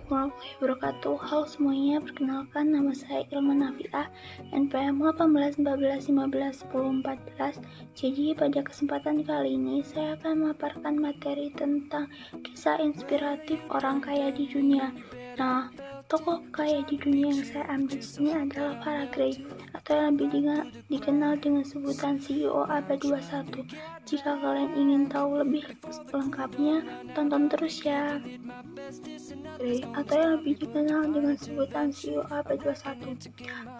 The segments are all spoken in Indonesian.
warahmatullahi wabarakatuh. Halo semuanya, perkenalkan nama saya Ilman Nafiah, NPM 18, 15, 15, 10, 14. Jadi pada kesempatan kali ini saya akan memaparkan materi tentang kisah inspiratif orang kaya di dunia. Nah, tokoh kaya di dunia yang saya ambil di sini adalah Farah Gray, atau yang lebih dikenal dengan sebutan CEO abad 21. Jika kalian ingin tahu lebih lengkapnya, tonton terus ya. Gray, atau yang lebih dikenal dengan sebutan CEO abad 21.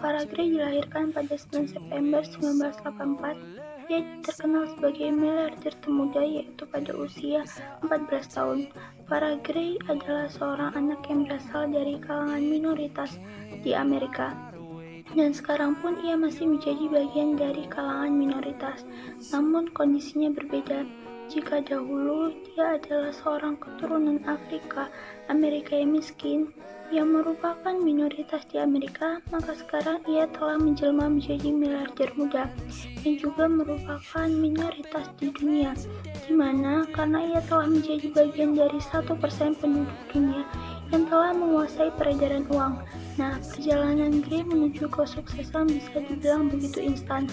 Farah Gray dilahirkan pada 9 September 1984. Ia terkenal sebagai miliarder termuda, yaitu pada usia 14 tahun. Farah Gray adalah seorang anak yang berasal dari kalangan minoritas di Amerika. Dan sekarang pun ia masih menjadi bagian dari kalangan minoritas, namun kondisinya berbeda. Jika dahulu dia adalah seorang keturunan Afrika Amerika yang miskin, yang merupakan minoritas di Amerika, maka sekarang ia telah menjelma menjadi miliarder muda, yang juga merupakan minoritas di dunia, di mana karena ia telah menjadi bagian dari 1% penduduk dunia yang telah menguasai peredaran uang. Nah, perjalanan Gray menuju kesuksesan bisa dibilang begitu instan.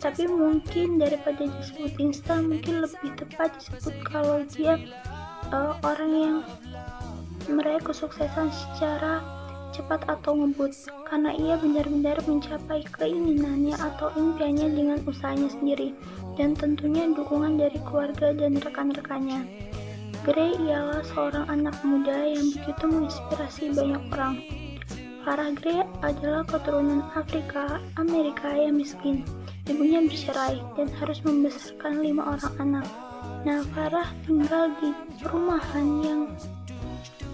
Tapi mungkin daripada disebut instan, mungkin lebih tepat disebut kalau dia orang yang meraih kesuksesan secara cepat atau ngebut, karena ia benar-benar mencapai keinginannya atau impiannya dengan usahanya sendiri, dan tentunya dukungan dari keluarga dan rekan-rekannya. Gray ialah seorang anak muda yang begitu menginspirasi banyak orang. Farah Gray adalah keturunan Afrika Amerika yang miskin. Ibunya bercerai dan harus membesarkan 5 orang anak. Nah, Farah tinggal di perumahan yang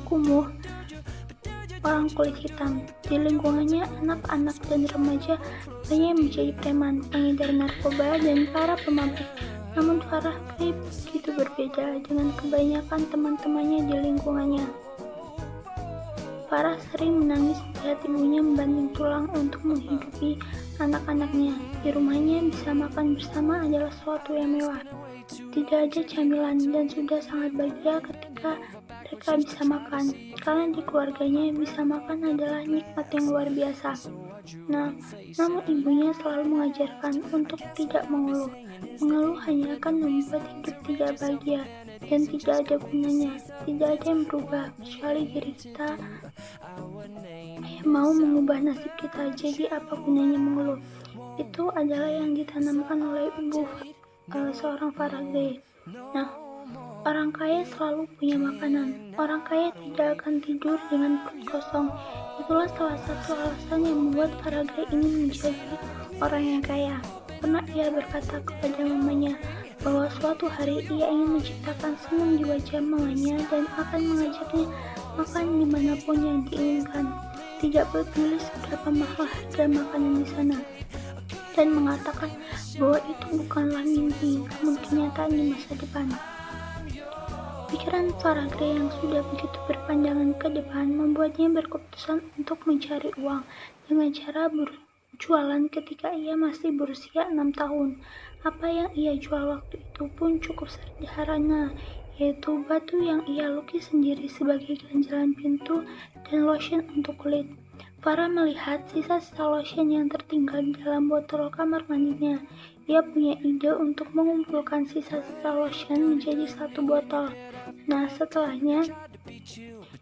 kumuh orang kulit hitam. Di lingkungannya, anak-anak dan remaja banyak menjadi preman, pengedar narkoba, dan para pemabuk. Namun Farah Gray begitu berbeda dengan kebanyakan teman-temannya di lingkungannya. Farah sering menangis melihat ibunya membanting tulang untuk menghidupi anak-anaknya. Di rumahnya bisa makan bersama adalah sesuatu yang mewah. Tidak ada camilan dan sudah sangat bahagia ketika mereka bisa makan, karena di keluarganya bisa makan adalah nikmat yang luar biasa. Nah, namun ibunya selalu mengajarkan untuk tidak mengeluh. Mengeluh hanya akan membuat hidup tidak bahagia dan tidak ada gunanya. Tidak ada yang berubah kecuali diri kita yang mau mengubah nasib kita. Jadi apa gunanya mengeluh? Itu adalah yang ditanamkan oleh ibu seorang Farah Gray. Nah, orang kaya selalu punya makanan. Orang kaya tidak akan tidur dengan perut kosong. Itulah salah satu alasan yang membuat Farah Gray ingin menjadi orang yang kaya. Pernah ia berkata kepada mamanya bahwa suatu hari ia ingin menciptakan senyum di wajah mamanya dan akan mengajaknya makan dimanapun yang diinginkan. Tidak peduli seberapa mahal harga makanan di sana, dan mengatakan bahwa itu bukanlah mimpi, namun kenyataan di masa depan. Pikiran Farah Gray yang sudah begitu berpandangan ke depan membuatnya berkeputusan untuk mencari uang dengan cara berjualan ketika ia masih berusia 6 tahun. Apa yang ia jual waktu itu pun cukup sederhana, yaitu batu yang ia lukis sendiri sebagai ganjalan pintu dan lotion untuk kulit. Farah melihat sisa-sisa lotion yang tertinggal di dalam botol kamar mandinya. Ia punya ide untuk mengumpulkan sisa-sisa lotion menjadi satu botol. Nah, setelahnya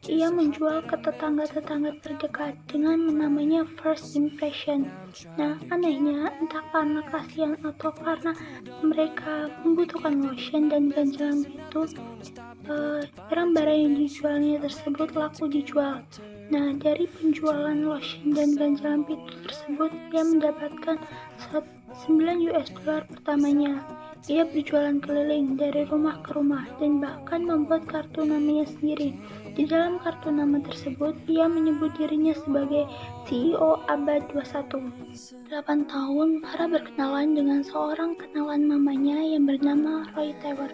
ia menjual ke tetangga-tetangga terdekat dengan namanya First Impression. Nah, anehnya, entah karena kasihan atau karena mereka membutuhkan lotion dan ganjalan itu, barang-barang yang dijualnya tersebut laku dijual. Nah, dari penjualan lotion dan ganjalan pintu tersebut, ia mendapatkan 9 US dollar pertamanya. Ia berjualan keliling dari rumah ke rumah dan bahkan membuat kartu namanya sendiri. Di dalam kartu nama tersebut, ia menyebut dirinya sebagai CEO abad 21. 8 tahun, Farah berkenalan dengan seorang kenalan mamanya yang bernama Roy Tower.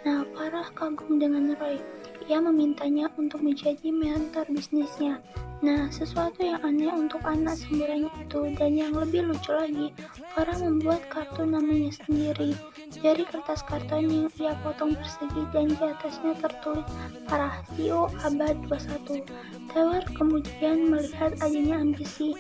Nah, Farah kagum dengan Roy. Ia memintanya untuk menjadi mentor bisnisnya. Nah, sesuatu yang aneh untuk anak semburan itu dan yang lebih lucu lagi, Farah membuat kartu namanya sendiri dari kertas karton yang ia potong persegi dan di atasnya tertulis Farah CEO Abad 21. Taylor kemudian melihat adanya ambisi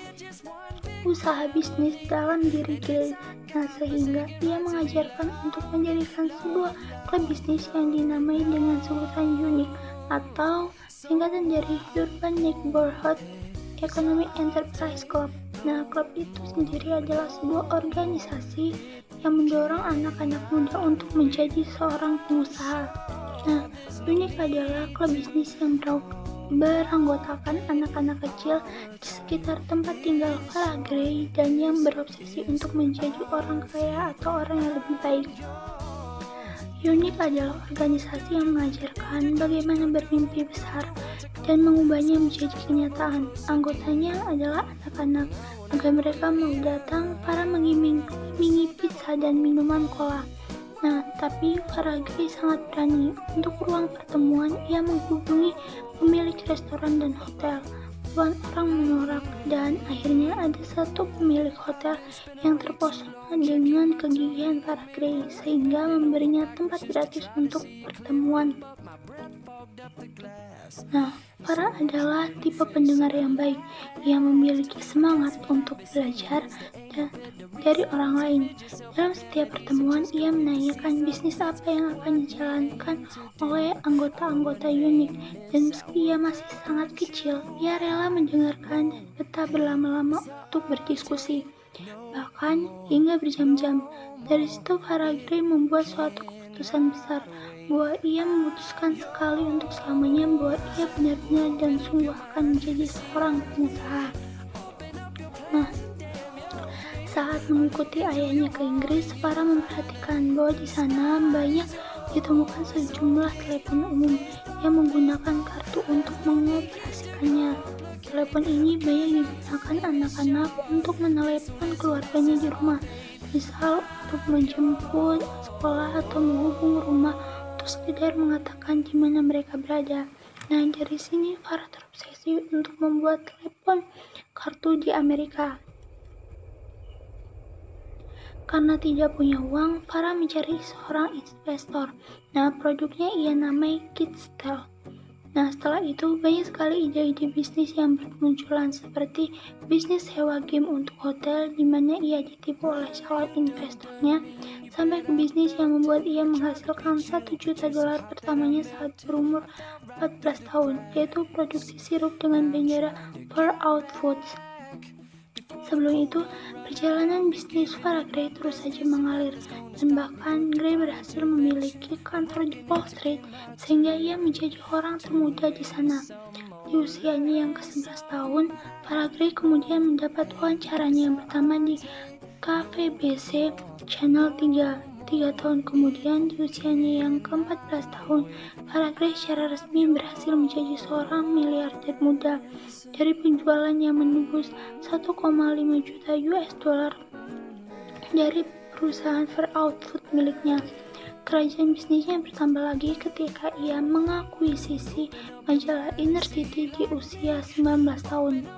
usaha bisnis dalam diri Grace. Nah, sehingga ia mengajarkan untuk menjadikan sebuah klub bisnis yang dinamai dengan sebutan unik atau singkatan dari Urban Neighborhood Economic Enterprise Club. Nah, klub itu sendiri adalah sebuah organisasi yang mendorong anak-anak muda untuk menjadi seorang pengusaha. Nah, unik adalah klub bisnis yang beranggotakan anak-anak kecil di sekitar tempat tinggal Farah Gray dan yang berobsesi untuk menjadi orang kaya atau orang yang lebih baik. Unik adalah organisasi yang mengajarkan bagaimana bermimpi besar dan mengubahnya menjadi kenyataan. Anggotanya adalah anak-anak, agar mereka mau datang para mengimingi pizza dan minuman cola. Nah, tapi Farah Gray sangat berani. Untuk ruang pertemuan, ia menghubungi pemilik restoran dan hotel. Puluhan orang menolak dan akhirnya ada satu pemilik hotel yang terpesona dengan kegigihan Farah Gray sehingga memberinya tempat gratis untuk pertemuan. Nah, Farah adalah tipe pendengar yang baik. Ia memiliki semangat untuk belajar dari orang lain. Dalam setiap pertemuan, ia menanyakan bisnis apa yang akan dijalankan oleh anggota-anggota unik. Dan meski ia masih sangat kecil, ia rela mendengarkan dan betah berlama-lama untuk berdiskusi. Bahkan hingga berjam-jam. Dari situ Farah Gray membuat suatu keputusan besar bahwa ia memutuskan sekali untuk selamanya bahwa ia benar-benar dan sungguh akan menjadi seorang pengusaha. Nah, saat mengikuti ayahnya ke Inggris, Farah memperhatikan bahwa di sana banyak ditemukan sejumlah telepon umum yang menggunakan kartu untuk mengoperasikannya. Telepon ini banyak digunakan anak-anak untuk menelepon keluarganya di rumah, misal untuk menjemput sekolah atau menghubung rumah untuk sekedar mengatakan di mana mereka berada. Nah, dari sini Farah terobsesi untuk membuat telepon kartu di Amerika. Karena tidak punya uang, Farah mencari seorang investor. Nah, produknya ia namai KidsTel. Nah, setelah itu banyak sekali ide-ide bisnis yang bermunculan seperti bisnis sewa game untuk hotel di mana ia ditipu oleh calon investornya, sampai ke bisnis yang membuat ia menghasilkan $1 juta pertamanya saat berumur 14 tahun, yaitu produksi sirup dengan bendera Far Out Foods. Sebelum itu, perjalanan bisnis Farah Gray terus saja mengalir, dan bahkan Gray berhasil memiliki kantor di Wall Street sehingga ia menjadi orang termuda di sana. Di usianya yang ke-11 tahun, Farah Gray kemudian mendapat wawancaranya yang pertama di KVBC Channel 3. 3 tahun kemudian, di usianya yang ke-14 tahun, Farah Gray secara resmi berhasil menjadi seorang miliarder muda dari penjualan yang menembus 1,5 juta US$ dari perusahaan Far Out Food miliknya. Kerajaan bisnisnya bertambah lagi ketika ia mengakuisisi majalah Inner City di usia 19 tahun.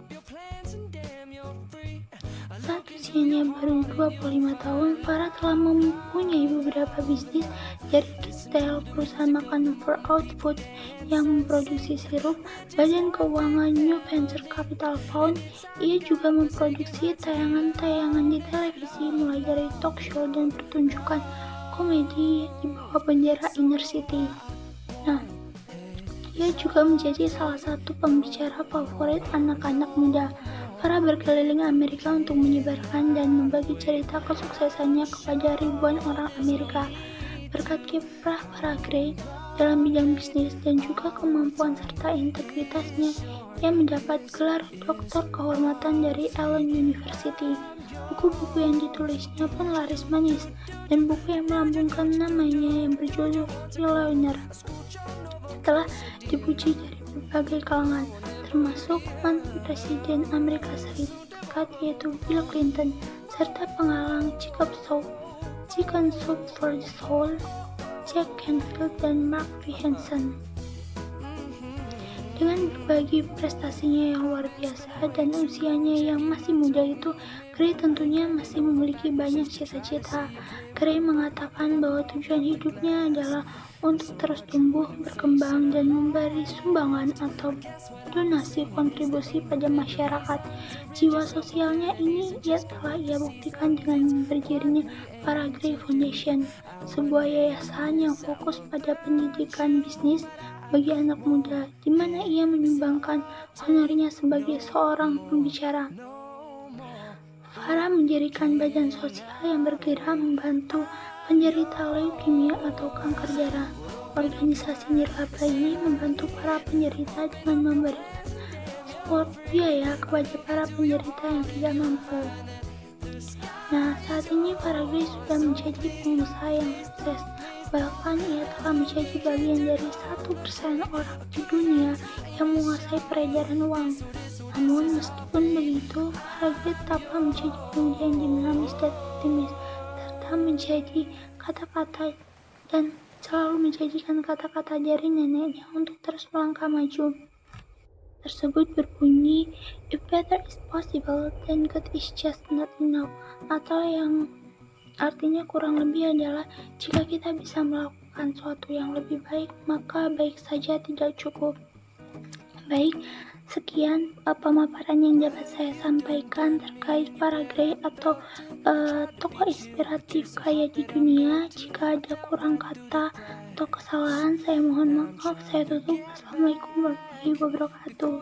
Saat usianya baru 25 tahun, Farah telah mempunyai beberapa bisnis dari KidsTel, perusahaan makanan Far Out Foods yang memproduksi sirup, badan keuangan New Venture Capital Fund. Ia juga memproduksi tayangan-tayangan di televisi mulai dari talk show dan pertunjukan komedi di bawah bendera Inner City. Nah, ia juga menjadi salah satu pembicara favorit anak-anak muda. Farah berkeliling Amerika untuk menyebarkan dan membagi cerita kesuksesannya kepada ribuan orang Amerika. Berkat kiprah Farah Gray dalam bidang bisnis dan juga kemampuan serta integritasnya, ia mendapat gelar doktor kehormatan dari Allen University. Buku-buku yang ditulisnya pun laris manis, dan buku yang melambungkan namanya yang berjudul Millionaire telah dipuji dari berbagai kalangan, termasuk mantan Presiden Amerika Serikat yaitu Bill Clinton, serta penggalang Chicken Soup for the Soul, Jack Canfield, dan Mark Hansen. Dengan berbagi prestasinya yang luar biasa dan usianya yang masih muda itu, Gray tentunya masih memiliki banyak cita-cita. Gray mengatakan bahwa tujuan hidupnya adalah untuk terus tumbuh, berkembang, dan memberi sumbangan atau donasi kontribusi pada masyarakat. Jiwa sosialnya ini telah ia buktikan dengan berdirinya Para-Gray Foundation, sebuah yayasan yang fokus pada pendidikan bisnis bagi anak muda, di mana ia menyumbangkan honornya sebagai seorang pembicara. Farah mendirikan badan sosial yang bergerak membantu penderita leukemia atau kanker darah. Organisasi nirlaba ini membantu para penderita dengan memberikan support biaya kepada para penderita yang tidak mampu. Nah, saat ini Para-Gray sudah menjadi pengusaha yang sukses. Bahkan ia telah menjadi bagian dari 1% orang di dunia yang menguasai peredaran uang. Namun meskipun begitu, Para-Gray tetaplah menjadi pemuda yang dinamis dan optimis, serta menjadi kata-kata dan selalu menjadikan kata-kata dari neneknya untuk terus melangkah maju. Tersebut berbunyi, "If better is possible, then good is just not enough," atau yang artinya kurang lebih adalah jika kita bisa melakukan sesuatu yang lebih baik, maka baik saja tidak cukup. Baik, sekian pemaparan yang dapat saya sampaikan terkait Para-Gray atau tokoh inspiratif kaya di dunia. Jika ada kurang kata atau kesalahan, saya mohon maaf. Saya tutup. Assalamualaikum warahmatullahi wabarakatuh.